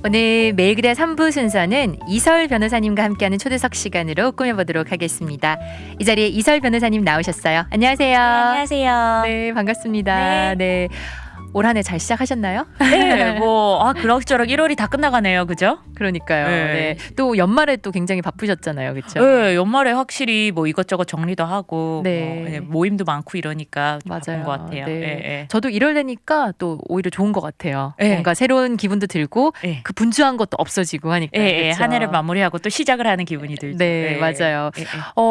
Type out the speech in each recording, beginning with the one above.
오늘 매일 그대 3부 순서는 이설 변호사님과 함께하는 초대석 시간으로 꾸며보도록 하겠습니다. 이 자리에 이설 변호사님 나오셨어요. 안녕하세요. 안녕하세요. 네, 반갑습니다. 네. 올 한 해 잘 시작하셨나요? 네, 그럭저럭 1월이 다 끝나가네요, 그죠? 그러니까요. 네. 네. 또 연말에 또 굉장히 바쁘셨잖아요, 그렇죠? 네, 연말에 확실히 이것저것 정리도 하고 네. 모임도 많고 이러니까 좀 바쁜 맞아요. 것 같아요. 네. 네. 저도 1월 되니까 또 오히려 좋은 것 같아요. 네. 뭔가 새로운 기분도 들고 네. 그 분주한 것도 없어지고 하니까. 그쵸? 한 해를 마무리하고 또 시작을 하는 기분이 들죠. 네, 맞아요. 네.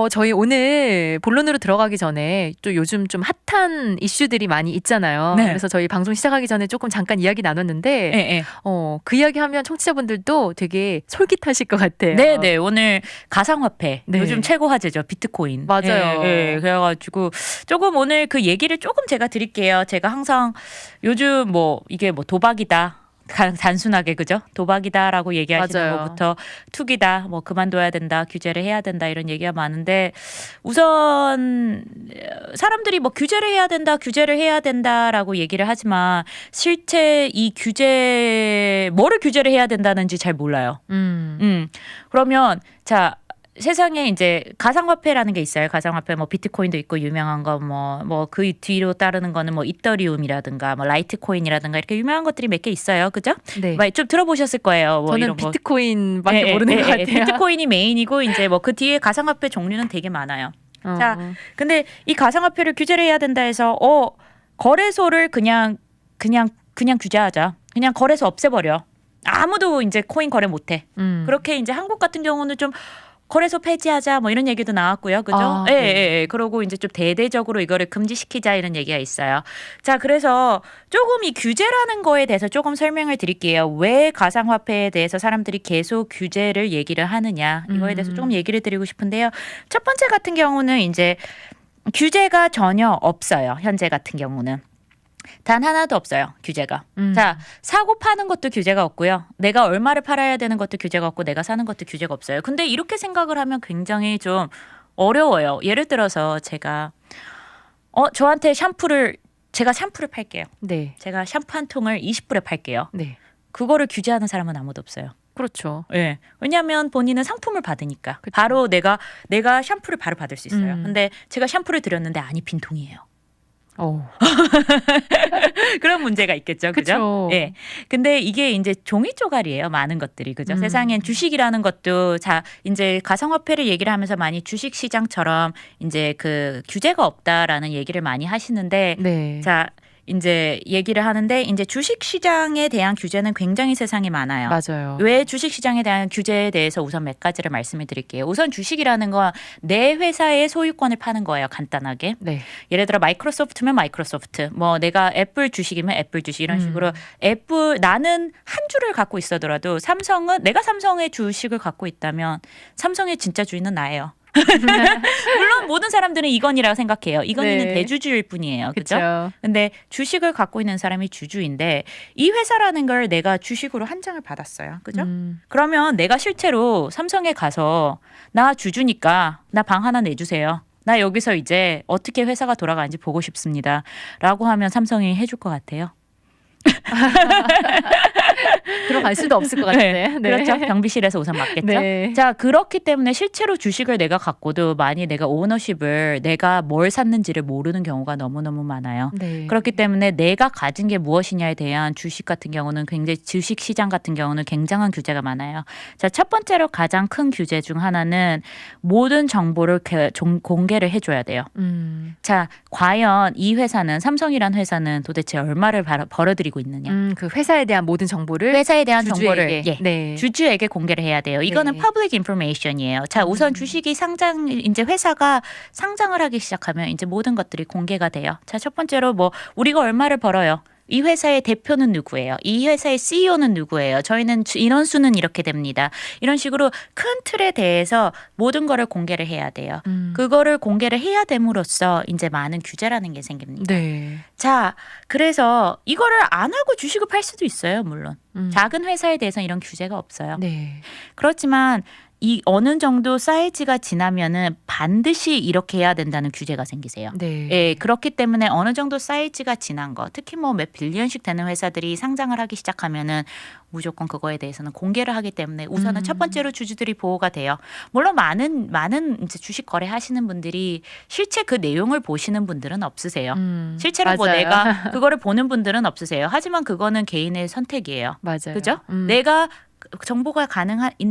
저희 오늘 본론으로 들어가기 전에 또 요즘 좀 핫한 이슈들이 많이 있잖아요. 네. 그래서 저희 방송 시작하기 전에 조금 잠깐 이야기 나눴는데 네. 그 이야기 하면 청취자분들도 되게 솔깃하실 것 같아요. 네. 오늘 가상화폐 네. 요즘 최고 화제죠. 비트코인. 맞아요. 네. 그래가지고 조금 오늘 그 얘기를 조금 제가 드릴게요. 제가 항상 요즘 이게 도박이다. 단순하게 그죠? 도박이다라고 얘기하시는 맞아요. 것부터 투기다, 그만둬야 된다, 규제를 해야 된다 이런 얘기가 많은데 우선 사람들이 규제를 해야 된다라고 얘기를 하지만 실제 이 뭐를 규제를 해야 된다는지 잘 몰라요. 그러면 자. 세상에 이제 가상화폐라는 게 있어요. 가상화폐 비트코인도 있고 유명한 거 그 뒤로 따르는 거는 이더리움이라든가 라이트코인이라든가 이렇게 유명한 것들이 몇 개 있어요. 그죠? 네. 좀 들어보셨을 거예요. 저는 이런 거. 비트코인밖에 모르는 것 같아요. 비트코인이 메인이고 이제 그 뒤에 가상화폐 종류는 되게 많아요. 자, 근데 이 가상화폐를 규제를 해야 된다 해서 거래소를 그냥 규제하자. 그냥 거래소 없애버려. 아무도 이제 코인 거래 못해. 그렇게 이제 한국 같은 경우는 좀 거래소 폐지하자 이런 얘기도 나왔고요. 그죠? 네. 그러고 이제 좀 대대적으로 이거를 금지시키자 이런 얘기가 있어요. 자, 그래서 조금 이 규제라는 거에 대해서 조금 설명을 드릴게요. 왜 가상화폐에 대해서 사람들이 계속 규제를 얘기를 하느냐. 이거에 대해서 조금 얘기를 드리고 싶은데요. 첫 번째 같은 경우는 이제 규제가 전혀 없어요. 현재 같은 경우는. 단 하나도 없어요. 규제가. 자, 사고 파는 것도 규제가 없고요. 내가 얼마를 팔아야 되는 것도 규제가 없고 내가 사는 것도 규제가 없어요. 근데 이렇게 생각을 하면 굉장히 좀 어려워요. 예를 들어서 제가 저한테 제가 샴푸를 팔게요. 네. 제가 샴푸 한 통을 20불에 팔게요. 네. 그거를 규제하는 사람은 아무도 없어요. 그렇죠. 네. 왜냐하면 본인은 상품을 받으니까. 그쵸. 바로 내가 샴푸를 바로 받을 수 있어요. 근데 제가 샴푸를 드렸는데 아니 빈통이에요. 그런 문제가 있겠죠. 그죠? 예. 근데 이게 이제 종이 쪼가리예요. 많은 것들이. 그죠? 세상엔 주식이라는 것도 이제 가상화폐를 얘기를 하면서 많이 주식 시장처럼 이제 그 규제가 없다라는 얘기를 많이 하시는데 네. 자, 이제 얘기를 하는데 이제 주식 시장에 대한 규제는 굉장히 세상에 많아요. 맞아요. 왜 주식 시장에 대한 규제에 대해서 우선 몇 가지를 말씀을 드릴게요. 우선 주식이라는 건 내 회사의 소유권을 파는 거예요. 간단하게. 네. 예를 들어 마이크로소프트면 마이크로소프트, 내가 애플 주식이면 애플 주식 이런 식으로 나는 한 주를 갖고 있어더라도 내가 삼성의 주식을 갖고 있다면 삼성의 진짜 주인은 나예요. 물론 모든 사람들은 이건희라고 생각해요. 이건희는 네. 대주주일 뿐이에요. 그죠? 그렇죠. 근데 주식을 갖고 있는 사람이 주주인데 이 회사라는 걸 내가 주식으로 한 장을 받았어요. 그죠? 그러면 내가 실제로 삼성에 가서 나 주주니까 나 방 하나 내주세요. 나 여기서 이제 어떻게 회사가 돌아가는지 보고 싶습니다. 라고 하면 삼성이 해줄 것 같아요. 들어갈 수도 없을 것 같네. 네. 그렇죠. 경비실에서 우선 맡겠죠. 네. 자, 그렇기 때문에 실제로 주식을 내가 갖고도 만약 내가 오너십을 내가 뭘 샀는지를 모르는 경우가 너무너무 많아요. 네. 그렇기 때문에 내가 가진 게 무엇이냐에 대한 주식 같은 경우는 굉장히 주식 시장 같은 경우는 굉장한 규제가 많아요. 자, 첫 번째로 가장 큰 규제 중 하나는 모든 정보를 공개를 해줘야 돼요. 자, 과연 이 회사는 삼성이란 회사는 도대체 얼마를 벌어들이고 있느냐? 그 회사에 대한 모든 정보를 회사에 대한 주주에게. 정보를 네. 주주에게 공개를 해야 돼요. 이거는 네. public information이에요. 자, 우선 주식이 이제 회사가 상장을 하기 시작하면 이제 모든 것들이 공개가 돼요. 자, 첫 번째로 우리가 얼마를 벌어요? 이 회사의 대표는 누구예요? 이 회사의 CEO는 누구예요? 저희는 인원수는 이렇게 됩니다. 이런 식으로 큰 틀에 대해서 모든 거를 공개를 해야 돼요. 그거를 공개를 해야 됨으로써 이제 많은 규제라는 게 생깁니다. 네. 자, 그래서 이거를 안 하고 주식을 팔 수도 있어요. 물론. 작은 회사에 대해서 이런 규제가 없어요. 네. 그렇지만 이 어느 정도 사이즈가 지나면은 반드시 이렇게 해야 된다는 규제가 생기세요. 네. 예, 그렇기 때문에 어느 정도 사이즈가 지난 거, 특히 뭐 몇 빌리언씩 되는 회사들이 상장을 하기 시작하면은 무조건 그거에 대해서는 공개를 하기 때문에 우선은 첫 번째로 주주들이 보호가 돼요. 물론 많은 이제 주식 거래하시는 분들이 실제 그 내용을 보시는 분들은 없으세요. 실제로 뭐 맞아요. 내가 그거를 보는 분들은 없으세요. 하지만 그거는 개인의 선택이에요. 맞아요. 그죠? 내가 정보가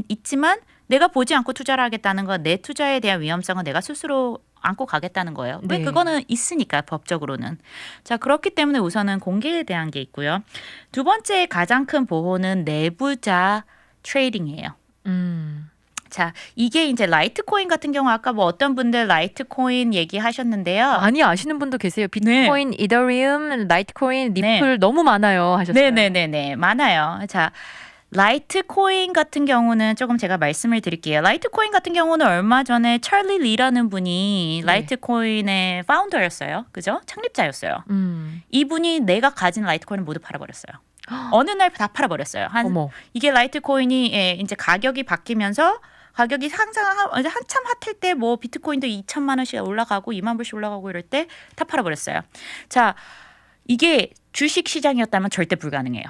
있지만 내가 보지 않고 투자를 하겠다는 건 내 투자에 대한 위험성은 내가 스스로 안고 가겠다는 거예요. 왜 네. 그거는 있으니까 법적으로는. 자, 그렇기 때문에 우선은 공개에 대한 게 있고요. 두 번째 가장 큰 보호는 내부자 트레이딩이에요. 자, 이게 이제 라이트코인 같은 경우 아까 뭐 어떤 분들 라이트코인 얘기하셨는데요. 많이 아시는 분도 계세요. 비트코인, 이더리움, 라이트코인, 리플 너무 많아요 하셨어요. 네네네네. 많아요. 자, 라이트코인 같은 경우는 조금 제가 말씀을 드릴게요. 라이트코인 같은 경우는 얼마 전에 찰리 리라는 분이 네. 라이트코인의 파운더였어요. 그죠? 창립자였어요. 이분이 내가 가진 라이트코인을 모두 팔아버렸어요. 어느 날 다 팔아버렸어요. 어머. 이게 라이트코인이 이제 가격이 바뀌면서 가격이 한참 핫할 때 뭐 비트코인도 2천만 원씩 올라가고 2만 불씩 올라가고 이럴 때 다 팔아버렸어요. 자, 이게 주식 시장이었다면 절대 불가능해요.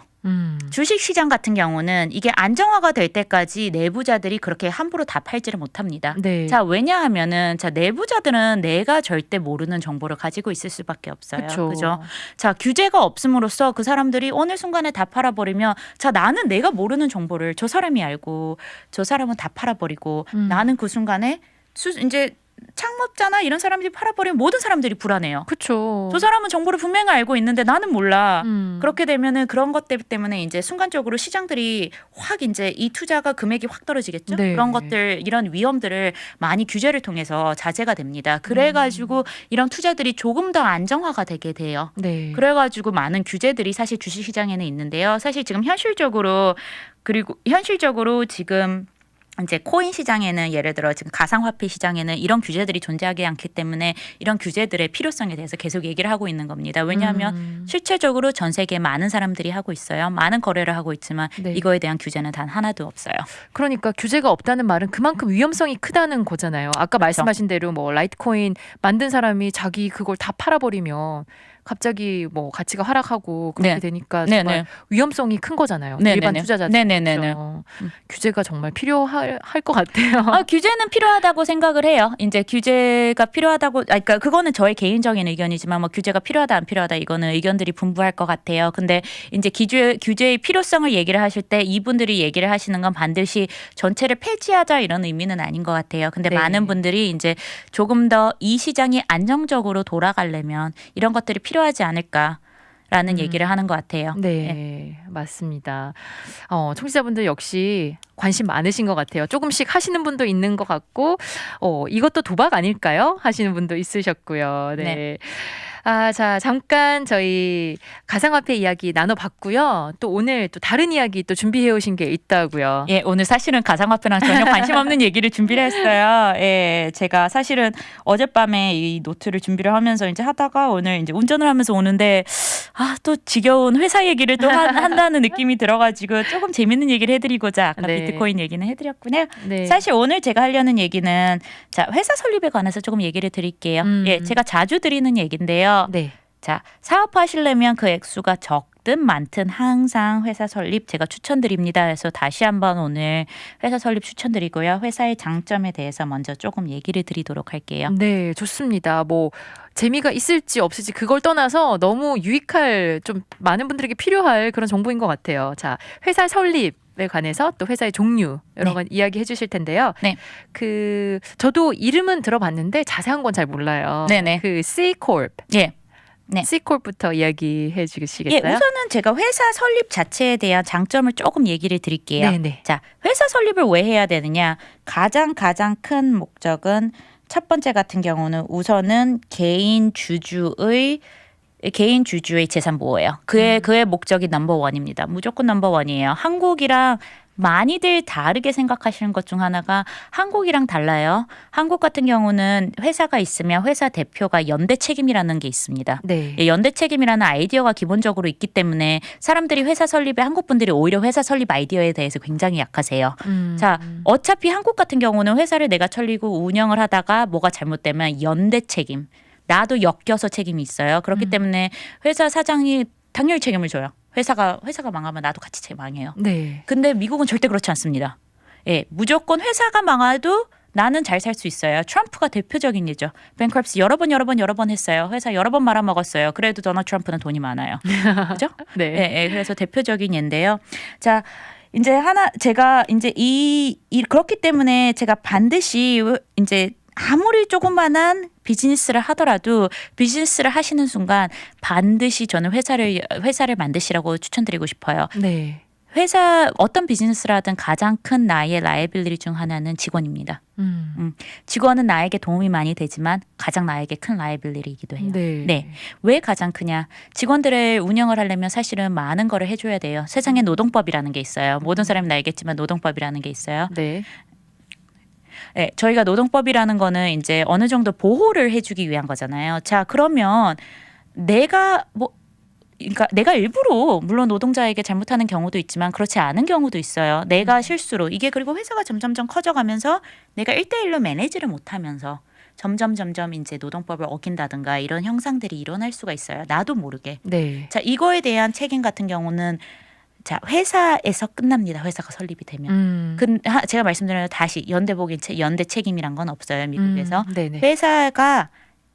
주식 시장 같은 경우는 이게 안정화가 될 때까지 내부자들이 그렇게 함부로 다 팔지를 못합니다. 네. 자, 왜냐하면은 자, 내부자들은 내가 절대 모르는 정보를 가지고 있을 수밖에 없어요. 그쵸. 그죠? 자, 규제가 없음으로써 그 사람들이 어느 순간에 다 팔아버리면 자, 나는 내가 모르는 정보를 저 사람이 알고 저 사람은 다 팔아버리고 나는 그 순간에 이제 창업자나 이런 사람들이 팔아버리면 모든 사람들이 불안해요. 그렇죠. 저 사람은 정보를 분명히 알고 있는데 나는 몰라. 그렇게 되면은 그런 것 때문에 이제 순간적으로 시장들이 확 이제 이 투자가 금액이 확 떨어지겠죠. 네. 그런 것들 이런 위험들을 많이 규제를 통해서 자제가 됩니다. 그래가지고 이런 투자들이 조금 더 안정화가 되게 돼요. 네. 그래가지고 많은 규제들이 사실 주식시장에는 있는데요. 사실 지금 현실적으로 지금 이제 코인 시장에는 예를 들어 지금 가상화폐 시장에는 이런 규제들이 존재하지 않기 때문에 이런 규제들의 필요성에 대해서 계속 얘기를 하고 있는 겁니다. 왜냐하면 실체적으로 전 세계에 많은 사람들이 하고 있어요. 많은 거래를 하고 있지만 네. 이거에 대한 규제는 단 하나도 없어요. 그러니까 규제가 없다는 말은 그만큼 위험성이 크다는 거잖아요. 아까 말씀하신 대로 뭐 라이트코인 만든 사람이 자기 그걸 다 팔아버리면 갑자기 뭐 가치가 하락하고 그렇게 네. 되니까 네, 정말 네. 위험성이 큰 거잖아요. 네, 일반 네, 네. 투자자들. 네, 네, 네, 네. 규제가 정말 필요할 것 같아요. 규제는 필요하다고 생각을 해요. 이제 규제가 필요하다고, 그러니까 그거는 저의 개인적인 의견이지만 뭐 규제가 필요하다 안 필요하다 이거는 의견들이 분분할 것 같아요. 근데 이제 규제의 필요성을 얘기를 하실 때 이분들이 얘기를 하시는 건 반드시 전체를 폐지하자 이런 의미는 아닌 것 같아요. 근데 네. 많은 분들이 이제 조금 더 이 시장이 안정적으로 돌아가려면 이런 것들이 필요하지 않을까. 라는 얘기를 하는 것 같아요. 네, 맞습니다. 청취자분들 역시 관심 많으신 것 같아요. 조금씩 하시는 분도 있는 것 같고, 이것도 도박 아닐까요? 하시는 분도 있으셨고요. 네. 네. 자, 잠깐 저희 가상화폐 이야기 나눠봤고요. 또 오늘 또 다른 이야기 또 준비해 오신 게 있다고요. 예, 오늘 사실은 가상화폐랑 전혀 관심 없는 얘기를 준비를 했어요. 예, 제가 사실은 어젯밤에 이 노트를 준비를 하면서 이제 하다가 오늘 이제 운전을 하면서 오는데 또 지겨운 회사 얘기를 또 한다는 느낌이 들어가지고 조금 재밌는 얘기를 해드리고자 아까 네. 비트코인 얘기는 해드렸군요. 네. 사실 오늘 제가 하려는 얘기는 자, 회사 설립에 관해서 조금 얘기를 드릴게요. 예, 제가 자주 드리는 얘기인데요. 네. 자, 사업하시려면 그 액수가 적든 많든 항상 회사 설립 제가 추천드립니다. 그래서 다시 한번 오늘 회사 설립 추천드리고요. 회사의 장점에 대해서 먼저 조금 얘기를 드리도록 할게요. 네, 좋습니다. 뭐 재미가 있을지 없을지 그걸 떠나서 너무 유익할 좀 많은 분들에게 필요할 그런 정보인 것 같아요. 자, 회사 설립에 관해서 또 회사의 종류 여러 건 이야기해 주실 텐데요. 네. 저도 이름은 들어봤는데 자세한 건 잘 몰라요. 네네. 그 Ccorp. 예. 네. Ccorp부터 이야기해 주시겠어요? 예, 우선은 제가 회사 설립 자체에 대한 장점을 조금 얘기를 드릴게요. 네네. 자, 회사 설립을 왜 해야 되느냐? 가장 큰 목적은 첫 번째 같은 경우는 우선은 개인 주주의 재산 보호예요. 그의 목적이 넘버원입니다. 무조건 넘버원이에요. 한국이랑 많이들 다르게 생각하시는 것 중 하나가 한국이랑 달라요. 한국 같은 경우는 회사가 있으면 회사 대표가 연대 책임이라는 게 있습니다. 네. 연대 책임이라는 아이디어가 기본적으로 있기 때문에 사람들이 회사 설립에 한국 분들이 오히려 회사 설립 아이디어에 대해서 굉장히 약하세요. 자, 어차피 한국 같은 경우는 회사를 내가 차리고 운영을 하다가 뭐가 잘못되면 연대 책임, 나도 엮여서 책임이 있어요. 그렇기 때문에 회사 사장이 당연히 책임을 져요. 회사가 망하면 나도 같이 망해요. 네. 근데 미국은 절대 그렇지 않습니다. 예, 무조건 회사가 망해도 나는 잘 살 수 있어요. 트럼프가 대표적인 예죠. 뱅크럽시 여러 번 했어요. 회사 여러 번 말아먹었어요. 그래도 도널드 트럼프는 돈이 많아요. 그죠? 네. 예, 그래서 대표적인 예인데요. 자, 이제 제가 이제 그렇기 때문에 제가 반드시 이제 아무리 조그만한 비즈니스를 하더라도 비즈니스를 하시는 순간 반드시 저는 회사를 만드시라고 추천드리고 싶어요. 네. 어떤 비즈니스를 하든 가장 큰 나의 라이빌리티 중 하나는 직원입니다. 직원은 나에게 도움이 많이 되지만 가장 나에게 큰 라이빌리티이기도 해요. 네. 왜 가장 크냐? 직원들을 운영을 하려면 사실은 많은 거를 해줘야 돼요. 세상에 노동법이라는 게 있어요. 모든 사람이 알겠지만 노동법이라는 게 있어요. 네. 네, 저희가 노동법이라는 거는 이제 어느 정도 보호를 해주기 위한 거잖아요. 자, 그러면 그러니까 내가 일부러 물론 노동자에게 잘못하는 경우도 있지만 그렇지 않은 경우도 있어요. 내가 실수로 그리고 회사가 점점점 커져가면서 내가 1대1로 매니지를 못하면서 점점 이제 노동법을 어긴다든가 이런 형상들이 일어날 수가 있어요. 나도 모르게. 네. 자, 이거에 대한 책임 같은 경우는 자, 회사에서 끝납니다. 회사가 설립이 되면. 제가 말씀드린 다시 연대 책임이란 건 없어요. 미국에서. 회사가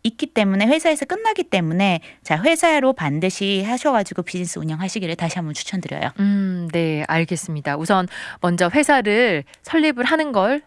있기 때문에 회사에서 끝나기 때문에 자, 회사로 반드시 하셔가지고 비즈니스 운영하시기를 다시 한번 추천드려요. 네, 알겠습니다. 우선 먼저 회사를 설립을 하는 걸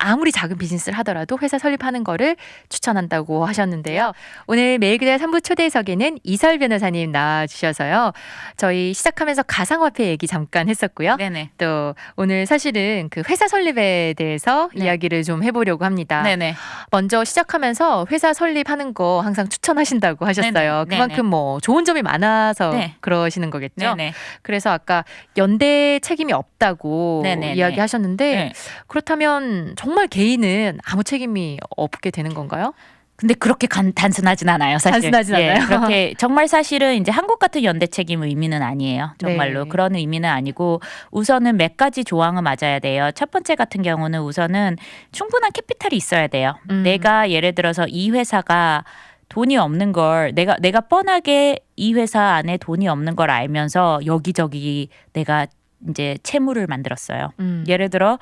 아무리 작은 비즈니스를 하더라도 회사 설립하는 거를 추천한다고 하셨는데요. 오늘 매일그대 3부 초대석에는 이설 변호사님 나와주셔서요. 저희 시작하면서 가상화폐 얘기 잠깐 했었고요. 네네. 또 오늘 사실은 그 회사 설립에 대해서 이야기를 좀 해보려고 합니다. 네네. 먼저 시작하면서 회사 설립하는 거 항상 추천하신다고 하셨어요. 네네. 그만큼 뭐 좋은 점이 많아서 그러시는 거겠죠. 네네. 그래서 아까 연대 책임이 없다고 이야기하셨는데 그렇다면 정말 개인은 아무 책임이 없게 되는 건가요? 근데 그렇게 단순하진 않아요, 사실. 단순하진 않아요. 그렇게 정말 사실은 이제 한국 같은 연대 책임 의미는 아니에요. 정말로 그런 의미는 아니고 우선은 몇 가지 조항은 맞아야 돼요. 첫 번째 같은 경우는 우선은 충분한 캐피탈이 있어야 돼요. 내가 예를 들어서 이 회사가 돈이 없는 걸 내가 뻔하게 이 회사 안에 돈이 없는 걸 알면서 여기저기 내가 이제 채무를 만들었어요. 예를 들어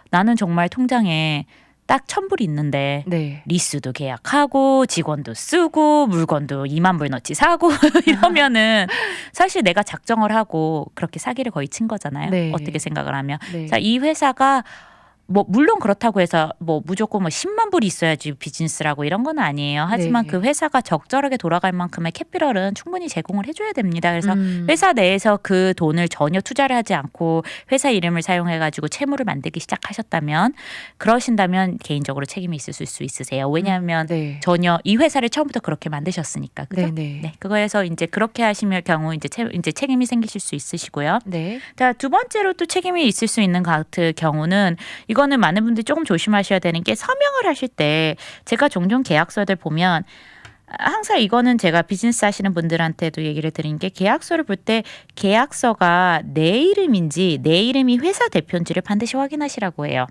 나는 정말 통장에 딱 1,000불이 있는데 리스도 계약하고 직원도 쓰고 물건도 2만 불 넣지 사고 이러면은 사실 내가 작정을 하고 그렇게 사기를 거의 친 거잖아요. 어떻게 생각을 하면. 자, 이 회사가 뭐 물론 그렇다고 해서 뭐 무조건 10만 불이 있어야지 비즈니스라고 이런 건 아니에요. 하지만 그 회사가 적절하게 돌아갈 만큼의 캐피럴은 충분히 제공을 해줘야 됩니다. 그래서 회사 내에서 그 돈을 전혀 투자를 하지 않고 회사 이름을 사용해가지고 채무를 만들기 시작하셨다면 그러신다면 개인적으로 책임이 있을 수 있으세요. 왜냐하면 전혀 이 회사를 처음부터 그렇게 만드셨으니까. 그죠? 그거에서 이제 그렇게 하시면 경우 이제 책임이 생기실 수 있으시고요. 자, 두 번째로 또 책임이 있을 수 있는 같은 경우는 이거는 많은 분들이 조금 조심하셔야 되는 게 서명을 하실 때 제가 종종 계약서들 보면 항상 이거는 제가 비즈니스 하시는 분들한테도 얘기를 드린 게 계약서를 볼 때 계약서가 내 이름인지 내 이름이 회사 대표인지를 반드시 확인하시라고 해요.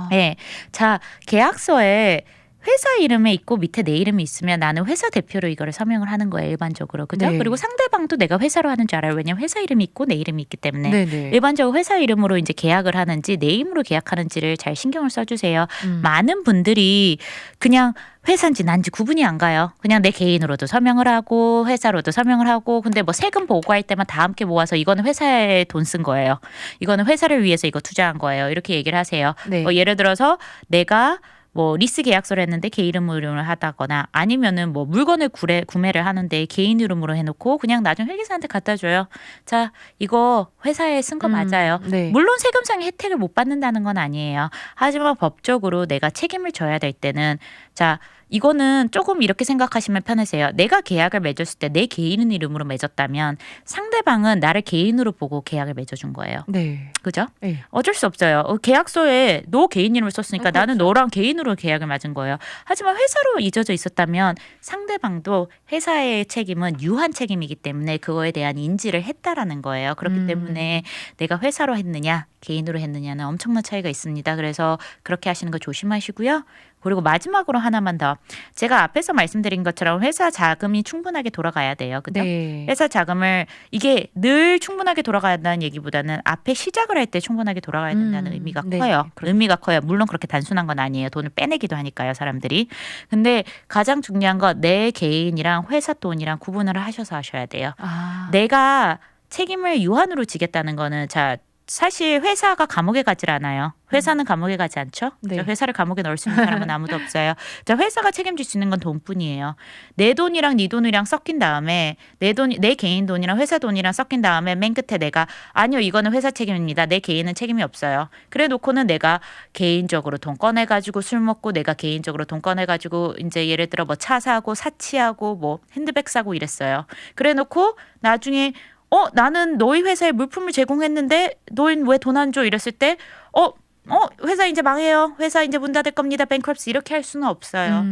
네. 자, 계약서에 회사 이름에 있고 밑에 내 이름이 있으면 나는 회사 대표로 이거를 서명을 하는 거예요. 일반적으로. 그죠? 그리고 상대방도 내가 회사로 하는 줄 알아요. 왜냐면 회사 이름이 있고 내 이름이 있기 때문에. 일반적으로 회사 이름으로 이제 계약을 하는지 내 이름으로 계약하는지를 잘 신경을 써주세요. 많은 분들이 그냥 회사인지 난지 구분이 안 가요. 그냥 내 개인으로도 서명을 하고 회사로도 서명을 하고 근데 뭐 세금 보고할 때만 다 함께 모아서 이거는 회사에 돈 쓴 거예요. 이거는 회사를 위해서 이거 투자한 거예요. 이렇게 얘기를 하세요. 예를 들어서 내가 뭐 리스 계약서를 했는데 개 이름으로 하다거나 아니면은 뭐 물건을 구매를 하는데 개인 이름으로 해놓고 그냥 나중에 회계사한테 갖다 줘요. 자, 이거 회사에 쓴 거 맞아요. 물론 세금상의 혜택을 못 받는다는 건 아니에요. 하지만 법적으로 내가 책임을 져야 될 때는 자, 이거는 조금 이렇게 생각하시면 편하세요. 내가 계약을 맺었을 때 내 개인 이름으로 맺었다면 상대방은 나를 개인으로 보고 계약을 맺어준 거예요. 네. 그죠? 네. 어쩔 수 없어요. 계약서에 너 개인 이름을 썼으니까 나는 그렇죠. 너랑 개인으로 계약을 맺은 거예요. 하지만 회사로 잊어져 있었다면 상대방도 회사의 책임은 유한 책임이기 때문에 그거에 대한 인지를 했다라는 거예요. 그렇기 때문에 내가 회사로 했느냐 개인으로 했느냐는 엄청난 차이가 있습니다. 그래서 그렇게 하시는 거 조심하시고요. 그리고 마지막으로 하나만 더. 제가 앞에서 말씀드린 것처럼 회사 자금이 충분하게 돌아가야 돼요. 그죠? 네. 회사 자금을 이게 늘 충분하게 돌아가야 한다는 얘기보다는 앞에 시작을 할 때 충분하게 돌아가야 된다는 의미가 네, 커요. 그렇죠. 의미가 커요. 물론 그렇게 단순한 건 아니에요. 돈을 빼내기도 하니까요, 사람들이. 근데 가장 중요한 건 내 개인이랑 회사 돈이랑 구분을 하셔서 하셔야 돼요. 아. 내가 책임을 유한으로 지겠다는 거는 자 사실 회사가 감옥에 가질 않아요. 회사는 감옥에 가지 않죠. 네. 자, 회사를 감옥에 넣을 수 있는 사람은 아무도 없어요. 자, 회사가 책임질 수 있는 건 돈뿐이에요. 내 돈이랑 네 돈이랑 섞인 다음에 내 개인 돈이랑 회사 돈이랑 섞인 다음에 맨 끝에 내가 아니요 이거는 회사 책임입니다. 내 개인은 책임이 없어요. 그래 놓고는 내가 개인적으로 돈 꺼내 가지고 술 먹고 내가 개인적으로 돈 꺼내 가지고 이제 예를 들어 뭐 차 사고 사치하고 뭐 핸드백 사고 이랬어요. 그래 놓고 나중에 나는 너희 회사에 물품을 제공했는데 너희는 왜 돈 안 줘? 이랬을 때 회사 이제 망해요. 회사 이제 문 닫을 겁니다. 뱅크럽스 이렇게 할 수는 없어요.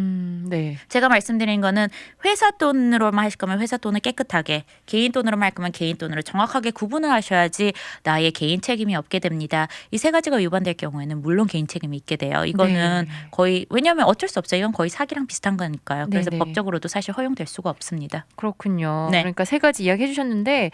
네. 제가 말씀드린 거는 회사 돈으로만 하실 거면 회사 돈을 깨끗하게, 개인 돈으로만 할 거면 개인 돈으로 정확하게 구분을 하셔야지 나의 개인 책임이 없게 됩니다. 이 세 가지가 위반될 경우에는 물론 개인 책임이 있게 돼요. 이거는 네. 거의 왜냐하면 어쩔 수 없어요. 이건 거의 사기랑 비슷한 거니까요. 그래서 네네. 법적으로도 사실 허용될 수가 없습니다. 그렇군요. 네. 그러니까 세 가지 이야기 해주셨는데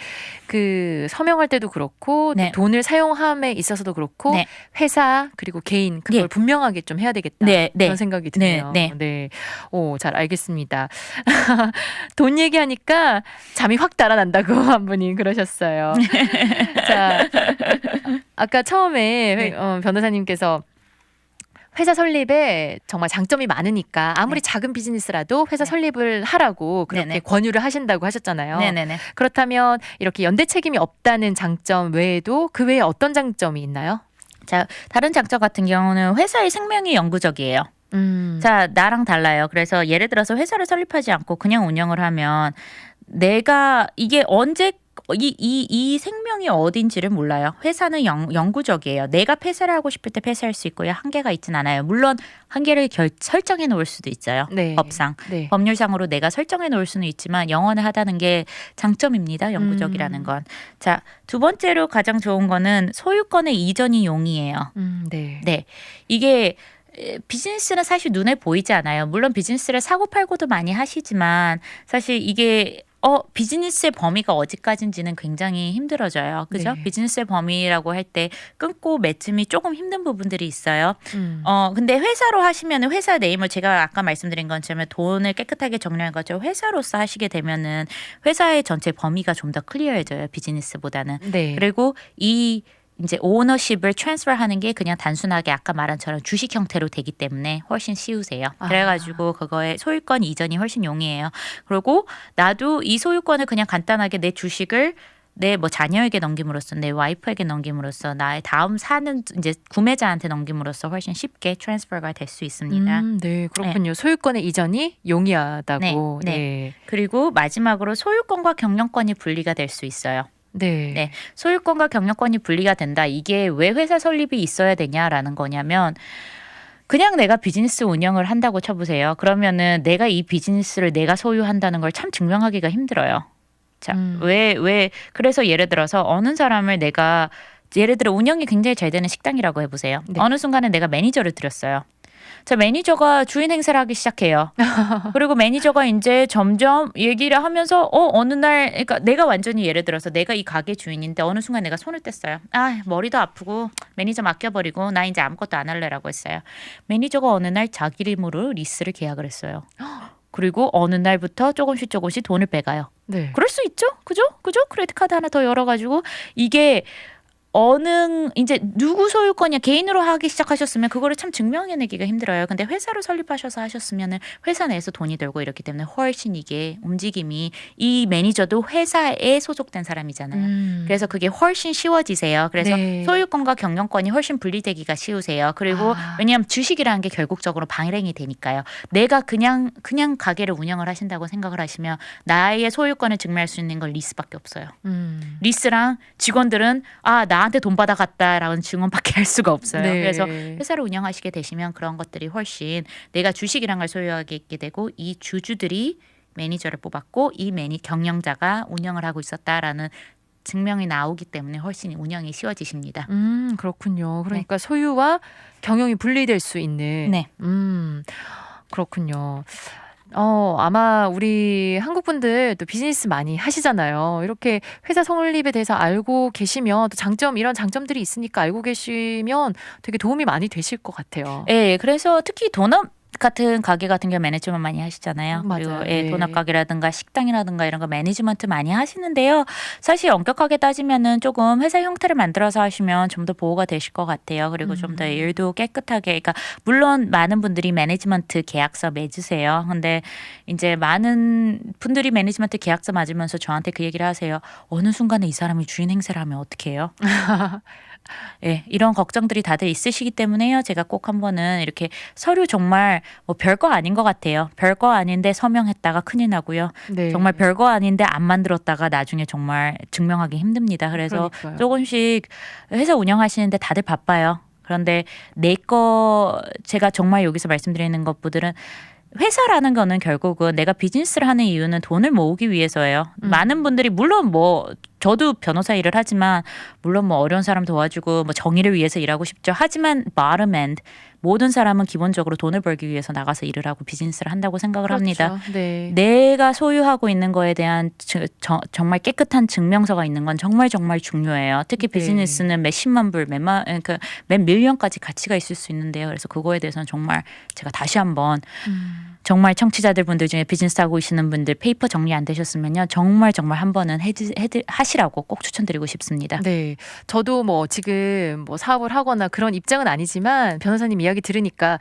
그 서명할 때도 그렇고 네. 돈을 사용함에 있어서도 그렇고 네. 회사 그리고 개인 그걸 네. 분명하게 좀 해야 되겠다. 네, 네. 그런 생각이 드네요. 네, 네. 오, 잘 알겠습니다. 돈 얘기하니까 잠이 확 달아난다고 한 분이 그러셨어요. 자, 아까 처음에 네. 변호사님께서 회사 설립에 정말 장점이 많으니까 아무리 네. 작은 비즈니스라도 회사 네. 설립을 하라고 그렇게 네네. 권유를 하신다고 하셨잖아요. 네네네. 그렇다면 이렇게 연대 책임이 없다는 장점 외에도 그 외에 어떤 장점이 있나요? 자, 다른 장점 같은 경우는 회사의 생명이 영구적이에요. 자, 나랑 달라요. 그래서 예를 들어서 회사를 설립하지 않고 그냥 운영을 하면 내가 이게 언제 이 생명이 어딘지를 몰라요. 회사는 영구적이에요. 내가 폐쇄를 하고 싶을 때 폐쇄할 수 있고요. 한계가 있진 않아요. 물론 한계를 설정해 놓을 수도 있어요. 네. 법상. 네. 법률상으로 내가 설정해 놓을 수는 있지만 영원하다는 게 장점입니다. 영구적이라는 건. 자, 두 번째로 가장 좋은 거는 소유권의 이전이 용이해요. 네. 네. 이게 비즈니스는 사실 눈에 보이지 않아요. 물론 비즈니스를 사고 팔고도 많이 하시지만 사실 이게 비즈니스의 범위가 어디까지인지는 굉장히 힘들어져요. 그죠? 네. 비즈니스의 범위라고 할 때 끊고 맺음이 조금 힘든 부분들이 있어요. 음. 근데 회사로 하시면은 회사 네임을 제가 아까 말씀드린 것처럼 돈을 깨끗하게 정리한 것처럼 회사로서 하시게 되면은 회사의 전체 범위가 좀 더 클리어해져요. 비즈니스보다는. 네. 그리고 이제 오너십을 트랜스퍼하는 게 그냥 단순하게 아까 말한 처럼 주식 형태로 되기 때문에 훨씬 쉬우세요. 그래가지고 그거의 소유권 이전이 훨씬 용이해요. 그리고 나도 이 소유권을 그냥 간단하게 내 주식을 내 뭐 자녀에게 넘김으로써 내 와이프에게 넘김으로써 나의 다음 사는 이제 구매자한테 넘김으로써 훨씬 쉽게 트랜스퍼가 될 수 있습니다. 네, 그렇군요. 소유권의 이전이 용이하다고. 네, 네. 그리고 마지막으로 소유권과 경영권이 분리가 될 수 있어요. 네. 네. 소유권과 경영권이 분리가 된다. 이게 왜 회사 설립이 있어야 되냐라는 거냐면 그냥 내가 비즈니스 운영을 한다고 쳐보세요. 그러면은 내가 이 비즈니스를 내가 소유한다는 걸 참 증명하기가 힘들어요. 자, 그래서 예를 들어서 어느 사람을 내가 예를 들어 운영이 굉장히 잘 되는 식당이라고 해보세요. 네. 어느 순간에 내가 매니저를 들였어요. 자, 매니저가 주인 행세를 하기 시작해요. 그리고 매니저가 이제 점점 얘기를 하면서 어느 날 그러니까 내가 완전히 예를 들어서 내가 이 가게 주인인데 어느 순간 내가 손을 뗐어요. 아, 머리도 아프고 매니저 맡겨버리고 나 이제 아무것도 안 할래라고 했어요. 매니저가 어느 날 자기 이름으로 리스를 계약을 했어요. 그리고 어느 날부터 조금씩 돈을 빼가요. 네. 그럴 수 있죠. 그죠? 크레딧 카드 하나 더 열어가지고 이게 이제 누구 소유권이야 개인으로 하기 시작하셨으면 그거를 참 증명해내기가 힘들어요. 근데 회사로 설립하셔서 하셨으면은 회사 내에서 돈이 들고 이렇기 때문에 훨씬 이게 움직임이 이 매니저도 회사에 소속된 사람이잖아요. 그래서 그게 훨씬 쉬워지세요. 그래서 네. 소유권과 경영권이 훨씬 분리되기가 쉬우세요. 그리고 왜냐하면 주식이라는 게 결국적으로 방행이 되니까요. 내가 그냥 가게를 운영을 하신다고 생각을 하시면 나의 소유권을 증명할 수 있는 건 리스밖에 없어요. 리스랑 직원들은 나한테 돈 받아갔다라는 증언밖에 할 수가 없어요. 네. 그래서 회사를 운영하시게 되시면 그런 것들이 훨씬 내가 주식이란 걸 소유하게 있게 되고 이 주주들이 매니저를 뽑았고 이 경영자가 운영을 하고 있었다라는 증명이 나오기 때문에 훨씬 운영이 쉬워지십니다. 그렇군요. 그러니까 소유와 경영이 분리될 수 있는. 네. 그렇군요. 아마 우리 한국 분들 또 비즈니스 많이 하시잖아요. 이렇게 회사 설립에 대해서 알고 계시면 또 이런 장점들이 있으니까 알고 계시면 되게 도움이 많이 되실 것 같아요. 네, 그래서 특히 도넛 같은 가게 같은 경우 매니지먼트 많이 하시잖아요. 맞아요. 그리고 네. 도넛 가게라든가 식당이라든가 이런 거 매니지먼트 많이 하시는데요. 사실 엄격하게 따지면은 조금 회사 형태를 만들어서 하시면 좀 더 보호가 되실 것 같아요. 그리고 좀 더 일도 깨끗하게. 그러니까 물론 많은 분들이 매니지먼트 계약서 맺으세요. 근데 이제 많은 분들이 매니지먼트 계약서 맞으면서 저한테 그 얘기를 하세요. 어느 순간에 이 사람이 주인 행세를 하면 어떻게 해요? 예, 이런 걱정들이 다들 있으시기 때문에요. 제가 꼭 한번은 이렇게 서류 정말 뭐 별거 아닌 것 같아요. 별거 아닌데 서명했다가 큰일 나고요. 네. 정말 별거 아닌데 안 만들었다가 나중에 정말 증명하기 힘듭니다. 그래서 그러니까요. 조금씩 회사 운영하시는데 다들 바빠요. 그런데 제가 정말 여기서 말씀드리는 것들은 회사라는 거는 결국은 내가 비즈니스를 하는 이유는 돈을 모으기 위해서예요. 많은 분들이 물론 저도 변호사 일을 하지만 물론 어려운 사람 도와주고 정의를 위해서 일하고 싶죠. 하지만 bottom end 모든 사람은 기본적으로 돈을 벌기 위해서 나가서 일을 하고 비즈니스를 한다고 생각을 합니다. 네. 내가 소유하고 있는 거에 대한 정말 깨끗한 증명서가 있는 건 정말 정말 중요해요. 특히 비즈니스는 몇십만 불, 몇 밀리언까지 가치가 있을 수 있는데요. 그래서 그거에 대해서는 정말 제가 다시 한번 정말 청취자들 분들 중에 비즈니스 하고 계시는 분들 페이퍼 정리 안 되셨으면요. 정말 한 번은 하시라고 꼭 추천드리고 싶습니다. 네. 저도 지금 사업을 하거나 그런 입장은 아니지만 변호사님 이야기 들으니까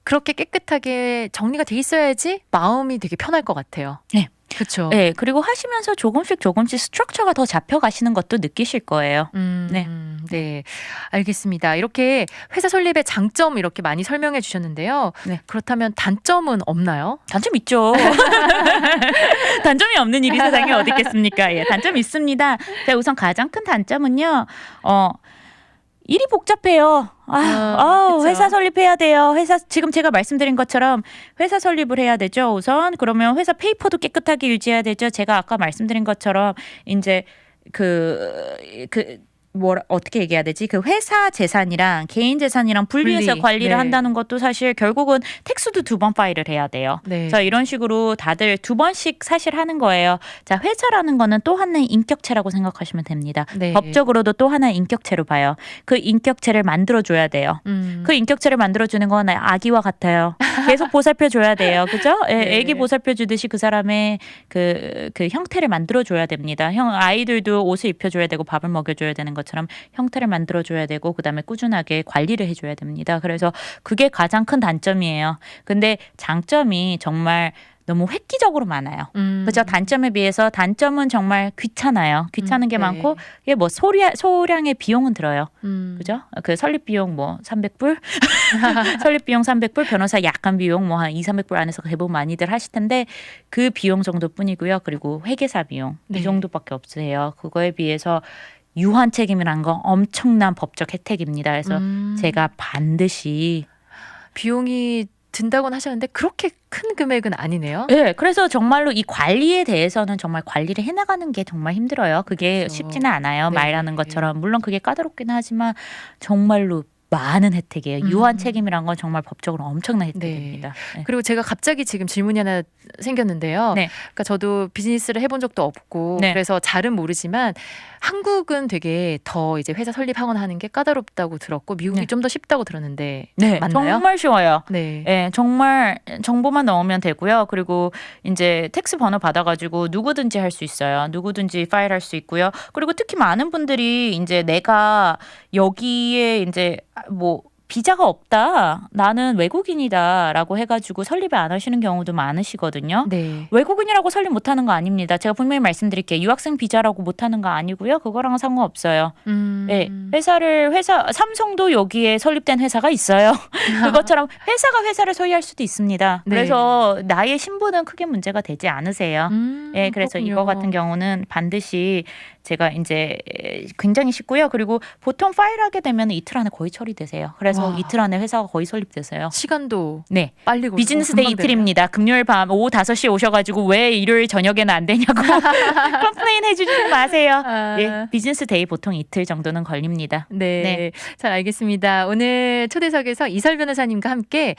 그렇게 깨끗하게 정리가 돼 있어야지 마음이 되게 편할 것 같아요. 네. 그렇죠. 네, 그리고 하시면서 조금씩 스트럭처가 더 잡혀가시는 것도 느끼실 거예요. 네, 알겠습니다. 이렇게 회사 설립의 장점 이렇게 많이 설명해 주셨는데요. 네. 그렇다면 단점은 없나요? 단점 있죠. 단점이 없는 일이 세상에 어디 있겠습니까? 예, 단점 있습니다. 자, 우선 가장 큰 단점은요. 일이 복잡해요. 그쵸. 회사 설립해야 돼요. 지금 제가 말씀드린 것처럼 회사 설립을 해야 되죠. 우선 그러면 회사 페이퍼도 깨끗하게 유지해야 되죠. 제가 아까 말씀드린 것처럼 이제 어떻게 얘기해야 되지? 그 회사 재산이랑 개인 재산이랑 분리해서 관리를 한다는 것도 사실 결국은 텍스도 2번 파일을 해야 돼요. 네. 자, 이런 식으로 다들 2번씩 사실 하는 거예요. 자, 회사라는 거는 또 하나의 인격체라고 생각하시면 됩니다. 네. 법적으로도 또 하나의 인격체로 봐요. 그 인격체를 만들어줘야 돼요. 그 인격체를 만들어주는 건 아기와 같아요. 계속 보살펴줘야 돼요. 그죠? 네. 애기 보살펴주듯이 그 사람의 그 형태를 만들어줘야 됩니다. 아이들도 옷을 입혀줘야 되고 밥을 먹여줘야 되는 것처럼 형태를 만들어줘야 되고 그다음에 꾸준하게 관리를 해줘야 됩니다. 그래서 그게 가장 큰 단점이에요. 근데 장점이 정말 너무 획기적으로 많아요. 그죠? 단점에 비해서 단점은 정말 귀찮아요. 귀찮은 게 네. 많고 이게 소량의 비용은 들어요. 그죠? 그 설립 비용 300불? 설립 비용 300불, 변호사 약간 비용 한 200~300불 안에서 대부분 많이들 하실 텐데 그 비용 정도뿐이고요. 그리고 회계사 비용 네. 이 정도밖에 없으세요. 그거에 비해서 유한 책임이란 거 엄청난 법적 혜택입니다. 그래서 제가 반드시 비용이 든다고는 하셨는데 그렇게 큰 금액은 아니네요. 네, 그래서 정말로 이 관리에 대해서는 정말 관리를 해나가는 게 정말 힘들어요. 그게 그렇죠. 쉽지는 않아요. 네. 말하는 것처럼. 물론 그게 까다롭긴 하지만 정말로 많은 혜택이에요. 유한 책임이란 건 정말 법적으로 엄청난 혜택입니다. 네. 그리고 제가 갑자기 지금 질문이 하나 생겼는데요. 네. 그러니까 저도 비즈니스를 해본 적도 없고 네. 그래서 잘은 모르지만 한국은 되게 더 이제 회사 설립하거나 하는 게 까다롭다고 들었고 미국이 네. 좀 더 쉽다고 들었는데 네, 맞나요? 정말 쉬워요. 네. 네, 정말 정보만 넣으면 되고요. 그리고 이제 텍스 번호 받아가지고 누구든지 할 수 있어요. 누구든지 파일할 수 있고요. 그리고 특히 많은 분들이 이제 내가 여기에 이제 뭐 비자가 없다, 나는 외국인이다라고 해가지고 설립을 안 하시는 경우도 많으시거든요. 네. 외국인이라고 설립 못하는 거 아닙니다. 제가 분명히 말씀드릴게요. 유학생 비자라고 못하는 거 아니고요. 그거랑은 상관없어요. 네, 삼성도 여기에 설립된 회사가 있어요. 그것처럼 회사가 회사를 소유할 수도 있습니다. 네. 그래서 나의 신분은 크게 문제가 되지 않으세요. 네, 그래서 그렇군요. 이거 같은 경우는 반드시 제가 이제 굉장히 쉽고요. 그리고 보통 파일하게 되면 이틀 안에 거의 처리되세요. 그래서 와. 이틀 안에 회사가 거의 설립되세요. 시간도 네. 빨리 걸리고 비즈니스 데이 금방 되네요. 이틀입니다. 금요일 밤 오후 5시에 오셔가지고 왜 일요일 저녁에는 안 되냐고 컴플레인 해주지 마세요. 아. 예, 비즈니스 데이 보통 이틀 정도는 걸립니다. 네, 네. 잘 알겠습니다. 오늘 초대석에서 이설 변호사님과 함께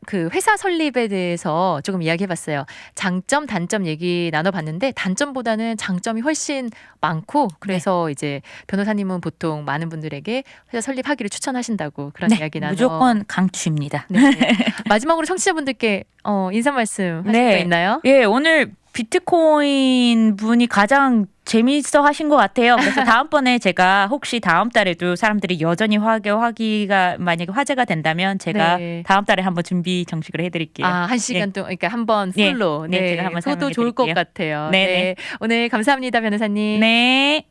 그 회사 설립에 대해서 조금 이야기해봤어요. 장점, 단점 얘기 나눠봤는데 단점보다는 장점이 훨씬 많고 그래서 이제 변호사님은 보통 많은 분들에게 회사 설립하기를 추천하신다고 그런 네, 이야기 나눠. 무조건 강추입니다. 네. 마지막으로 청취자분들께 인사 말씀 하실 네. 거 있나요? 예, 오늘 비트코인 분이 가장 재미있어 하신 것 같아요. 그래서 다음번에 제가 혹시 다음 달에도 사람들이 여전히 화기가 만약에 화제가 된다면 제가 네. 다음 달에 한번 준비 정식을 해드릴게요. 아, 1시간 동안, 그러니까 한번 네. 풀로. 네, 제가 한번 그것도 좋을 것 설명해 같아요. 네, 네. 오늘 감사합니다, 변호사님. 네.